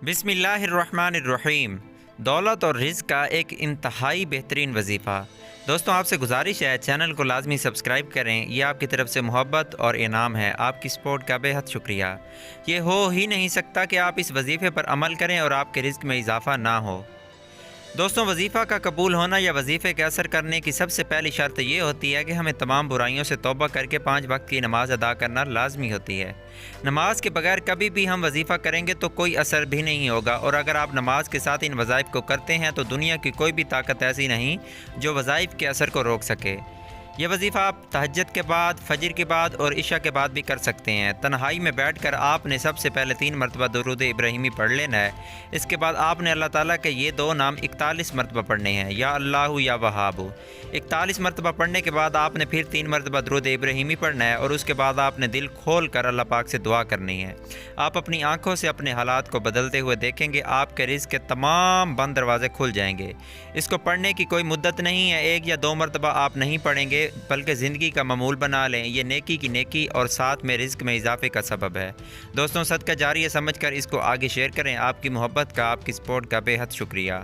बिस्मिल्लाहिर्रहमानिर्रहीम। दौलत और रिज़्क़ का एक इंतहाई बेहतरीन वजीफ़ा। दोस्तों, आपसे गुजारिश है चैनल को लाजमी सब्सक्राइब करें। यह आपकी तरफ से मोहब्बत और इनाम है। आपकी सपोर्ट का बेहद शुक्रिया। ये हो ही नहीं सकता कि आप इस वजीफ़े पर अमल करें और आपके रिज़्क़ में इजाफ़ा ना हो। दोस्तों, वजीफ़ा का कबूल होना या वजीफ़े के असर करने की सबसे पहली शर्त ये होती है कि हमें तमाम बुराइयों से तौबा करके 5 वक्त की नमाज़ अदा करना लाजमी होती है। नमाज के बगैर कभी भी हम वजीफ़ा करेंगे तो कोई असर भी नहीं होगा, और अगर आप नमाज के साथ इन वज़ाइफ को करते हैं तो दुनिया की कोई भी ताकत ऐसी नहीं जो वज़ाइफ के असर को रोक सके। यह वजीफ़ा आप तहज्जुद के बाद, फजर के बाद और इशा के बाद भी कर सकते हैं। तन्हाई में बैठकर आपने सबसे पहले 3 मरतबा दुरूद इब्राहिमी पढ़ लेना है। इसके बाद आपने अल्लाह ताला के ये 2 नाम 41 मरतबा पढ़ने हैं, या अल्लाह या वहाब। 41 मरतबा पढ़ने के बाद आपने फिर 3 मरतबा दुरूद इब्राहिमी पढ़ना है, और उसके बाद आपने दिल खोल कर अल्लाह पाक से दुआ करनी है। आप अपनी आँखों से अपने हालात को बदलते हुए देखेंगे। आपके रिज़्क़ के तमाम बंद दरवाजे खुल जाएंगे। इसको पढ़ने की कोई मुद्दत नहीं है, 1 या 2 मरतबा आप नहीं पढ़ेंगे, बल्कि ज़िंदगी का मामूल बना लें। ये नेकी की नेकी और साथ में रिज़्क़ में इजाफे का सबब है। दोस्तों, सदका जारी है समझ कर इसको आगे शेयर करें। आपकी मोहब्बत का, आपकी सपोर्ट का बेहद शुक्रिया।